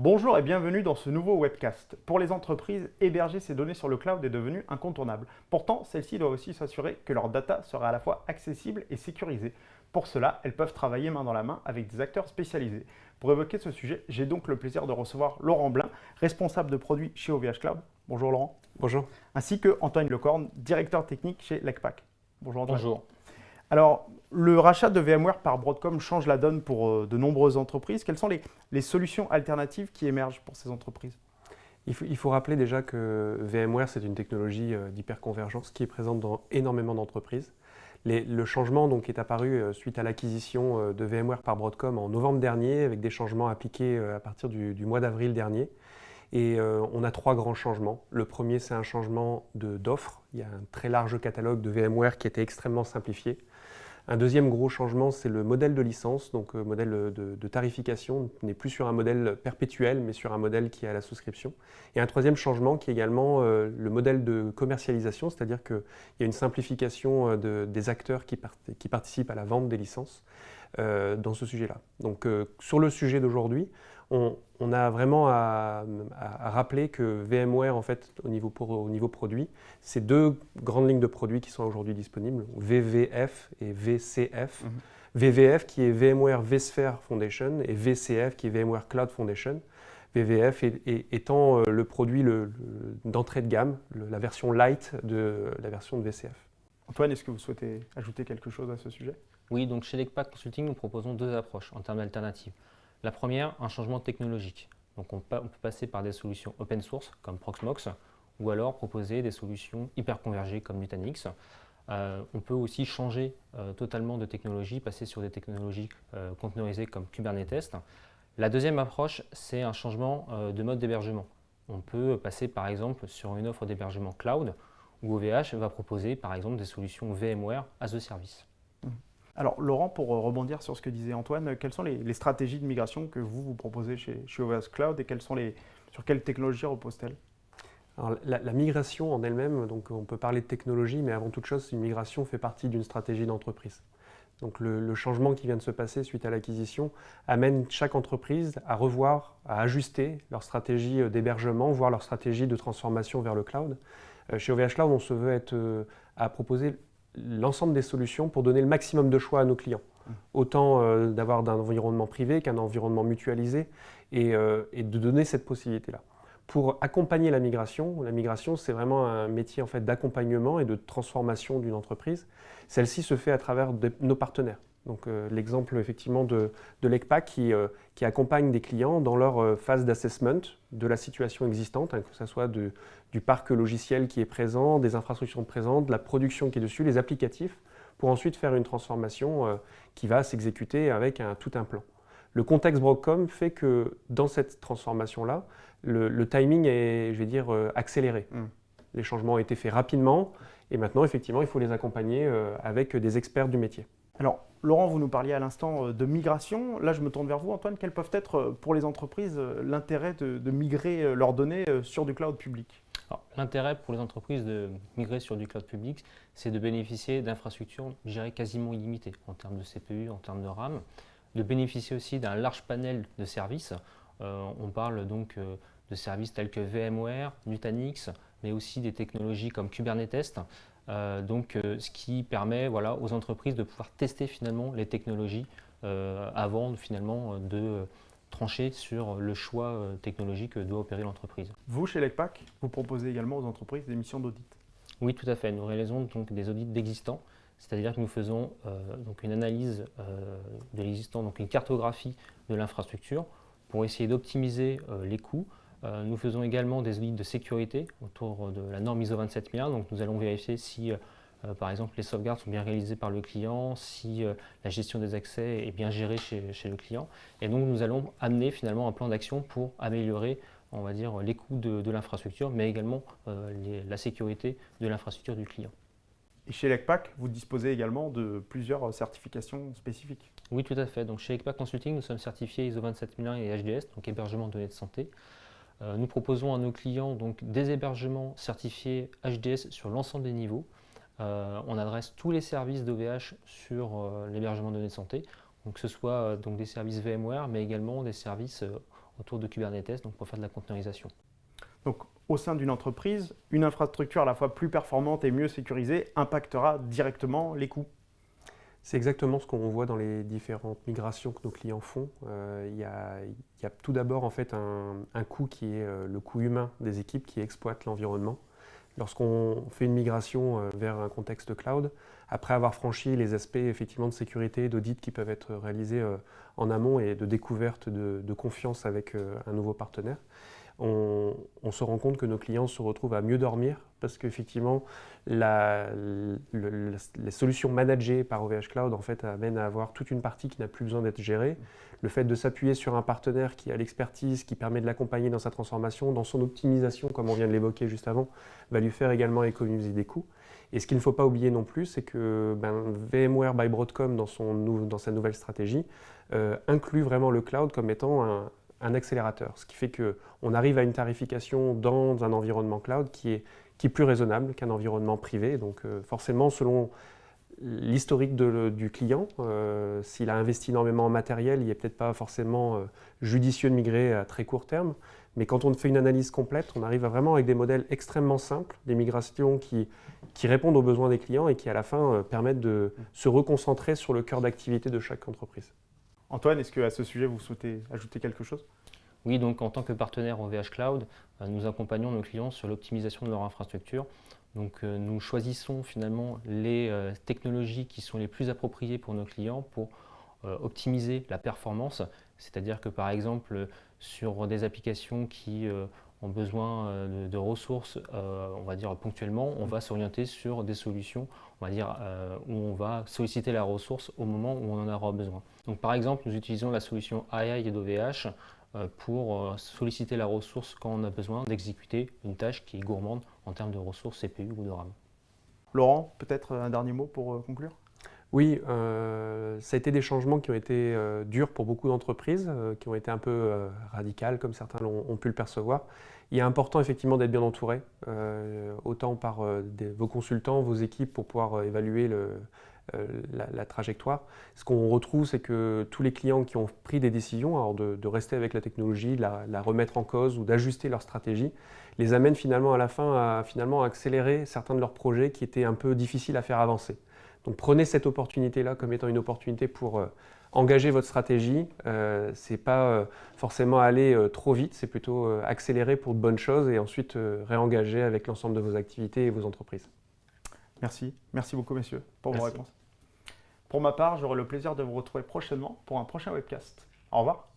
Bonjour et bienvenue dans ce nouveau webcast. Pour les entreprises, héberger ces données sur le cloud est devenu incontournable. Pourtant, celles-ci doivent aussi s'assurer que leur data sera à la fois accessible et sécurisée. Pour cela, elles peuvent travailler main dans la main avec des acteurs spécialisés. Pour évoquer ce sujet, j'ai donc le plaisir de recevoir Laurent Blin, responsable de produits chez OVH Cloud. Bonjour Laurent. Bonjour. Ainsi que Antoine Lecorne, directeur technique chez Lecpac. Bonjour Antoine. Bonjour. Alors, le rachat de VMware par Broadcom change la donne pour de nombreuses entreprises. Quelles sont les solutions alternatives qui émergent pour ces entreprises? Il faut rappeler déjà que VMware, c'est une technologie d'hyperconvergence qui est présente dans énormément d'entreprises. Le changement donc, est apparu suite à l'acquisition de VMware par Broadcom en novembre dernier, avec des changements appliqués à partir du mois d'avril dernier. Et on a trois grands changements. Le premier, c'est un changement d'offre. Il y a un très large catalogue de VMware qui était extrêmement simplifié. Un deuxième gros changement, c'est le modèle de licence, donc modèle de tarification. On n'est plus sur un modèle perpétuel, mais sur un modèle qui est à la souscription. Et un troisième changement qui est également le modèle de commercialisation, c'est-à-dire qu'il y a une simplification des acteurs qui participent à la vente des licences dans ce sujet-là. Donc sur le sujet d'aujourd'hui, on a vraiment à rappeler que VMware, en fait, au niveau produit, c'est deux grandes lignes de produits qui sont aujourd'hui disponibles, VVF et VCF. VVF qui est VMware vSphere Foundation et VCF qui est VMware Cloud Foundation. VVF étant le produit d'entrée de gamme, la version light de la version de VCF. Antoine, est-ce que vous souhaitez ajouter quelque chose à ce sujet? Oui, donc chez Lecpac Consulting, nous proposons deux approches en termes d'alternatives. La première, un changement technologique. Donc on peut passer par des solutions open source comme Proxmox ou alors proposer des solutions hyper convergées comme Nutanix. On peut aussi changer totalement de technologie, passer sur des technologies conteneurisées comme Kubernetes. La deuxième approche, c'est un changement de mode d'hébergement. On peut passer par exemple sur une offre d'hébergement cloud où OVH va proposer par exemple des solutions VMware as a service. Alors Laurent, pour rebondir sur ce que disait Antoine, quelles sont les stratégies de migration que vous proposez chez OVH Cloud et sur quelles technologies reposent-elles? Alors, la migration en elle-même, donc on peut parler de technologie, mais avant toute chose, une migration fait partie d'une stratégie d'entreprise. Donc le changement qui vient de se passer suite à l'acquisition amène chaque entreprise à revoir, à ajuster leur stratégie d'hébergement, voire leur stratégie de transformation vers le cloud. Chez OVH Cloud, on se veut à proposer l'ensemble des solutions pour donner le maximum de choix à nos clients. Autant d'avoir d'un environnement privé qu'un environnement mutualisé et de donner cette possibilité-là. Pour accompagner la migration c'est vraiment un métier en fait, d'accompagnement et de transformation d'une entreprise. Celle-ci se fait à travers nos partenaires. Donc l'exemple effectivement de Lecpac qui accompagne des clients dans leur phase d'assessment de la situation existante, que ce soit du parc logiciel qui est présent, des infrastructures présentes, de la production qui est dessus, les applicatifs, pour ensuite faire une transformation qui va s'exécuter avec tout un plan. Le contexte Broadcom fait que dans cette transformation-là, le timing est, je vais dire, accéléré. Les changements ont été faits rapidement et maintenant, effectivement, il faut les accompagner avec des experts du métier. Alors, Laurent, vous nous parliez à l'instant de migration. Là, je me tourne vers vous, Antoine. Quels peuvent être pour les entreprises l'intérêt de migrer leurs données sur du cloud public? L'intérêt pour les entreprises de migrer sur du cloud public, c'est de bénéficier d'infrastructures, je dirais, quasiment illimitées en termes de CPU, en termes de RAM, de bénéficier aussi d'un large panel de services. On parle donc de services tels que VMware, Nutanix, mais aussi des technologies comme Kubernetes. Ce qui permet aux entreprises de pouvoir tester finalement les technologies avant finalement de trancher sur le choix technologique que doit opérer l'entreprise. Vous, chez Lecpac, vous proposez également aux entreprises des missions d'audit? Oui, tout à fait. Nous réalisons donc des audits d'existants, c'est-à-dire que nous faisons donc une analyse de l'existant, donc une cartographie de l'infrastructure pour essayer d'optimiser les coûts. Nous faisons également des audits de sécurité autour de la norme ISO 27001. Donc nous allons vérifier si, par exemple, les sauvegardes sont bien réalisées par le client, si la gestion des accès est bien gérée chez le client. Et donc nous allons amener finalement un plan d'action pour améliorer, on va dire, les coûts de l'infrastructure, mais également la sécurité de l'infrastructure du client. Et chez Lecpac, vous disposez également de plusieurs certifications spécifiques? Oui, tout à fait. Donc chez Lecpac Consulting, nous sommes certifiés ISO 27001 et HDS, donc hébergement de données de santé. Nous proposons à nos clients donc, des hébergements certifiés HDS sur l'ensemble des niveaux. On adresse tous les services d'OVH sur l'hébergement de données de santé, donc que ce soit donc, des services VMware, mais également des services autour de Kubernetes, donc pour faire de la containerisation. Donc, au sein d'une entreprise, une infrastructure à la fois plus performante et mieux sécurisée impactera directement les coûts. C'est exactement ce qu'on voit dans les différentes migrations que nos clients font. Il y a tout d'abord en fait un coût qui est le coût humain des équipes qui exploitent l'environnement. Lorsqu'on fait une migration vers un contexte cloud, après avoir franchi les aspects effectivement de sécurité, d'audit qui peuvent être réalisés en amont et de découverte de confiance avec un nouveau partenaire, on se rend compte que nos clients se retrouvent à mieux dormir parce qu'effectivement, les solutions managées par OVH Cloud en fait, amènent à avoir toute une partie qui n'a plus besoin d'être gérée. Le fait de s'appuyer sur un partenaire qui a l'expertise, qui permet de l'accompagner dans sa transformation, dans son optimisation, comme on vient de l'évoquer juste avant, va lui faire également économiser des coûts. Et ce qu'il ne faut pas oublier non plus, c'est que VMware by Broadcom, dans sa nouvelle stratégie, inclut vraiment le cloud comme étant un accélérateur. Ce qui fait qu'on arrive à une tarification dans un environnement cloud qui est plus raisonnable qu'un environnement privé. Donc forcément, selon l'historique du client, s'il a investi énormément en matériel, il n'est peut-être pas forcément judicieux de migrer à très court terme. Mais quand on fait une analyse complète, on arrive vraiment avec des modèles extrêmement simples, des migrations qui répondent aux besoins des clients et qui à la fin permettent de se reconcentrer sur le cœur d'activité de chaque entreprise. Antoine, est-ce qu'à ce sujet, vous souhaitez ajouter quelque chose ? Oui, donc en tant que partenaire OVH Cloud, nous accompagnons nos clients sur l'optimisation de leur infrastructure. Donc nous choisissons finalement les technologies qui sont les plus appropriées pour nos clients pour optimiser la performance. C'est-à-dire que par exemple, sur des applications qui ont besoin de ressources, on va dire ponctuellement, on va s'orienter sur des solutions, on va dire, où on va solliciter la ressource au moment où on en aura besoin. Donc par exemple, nous utilisons la solution AI et d'OVH pour solliciter la ressource quand on a besoin d'exécuter une tâche qui est gourmande en termes de ressources CPU ou de RAM. Laurent, peut-être un dernier mot pour conclure ? Oui, ça a été des changements qui ont été durs pour beaucoup d'entreprises, qui ont été un peu radicales, comme certains ont pu le percevoir. Il est important effectivement d'être bien entouré, autant par vos consultants, vos équipes, pour pouvoir évaluer la trajectoire. Ce qu'on retrouve, c'est que tous les clients qui ont pris des décisions, alors de rester avec la technologie, de la remettre en cause ou d'ajuster leur stratégie, les amènent finalement à la fin à accélérer certains de leurs projets qui étaient un peu difficiles à faire avancer. Donc prenez cette opportunité-là comme étant une opportunité pour engager votre stratégie. Ce n'est pas forcément aller trop vite, c'est plutôt accélérer pour de bonnes choses et ensuite réengager avec l'ensemble de vos activités et vos entreprises. Merci beaucoup messieurs pour vos Merci. réponses. Pour ma part, j'aurai le plaisir de vous retrouver prochainement pour un prochain webcast. Au revoir.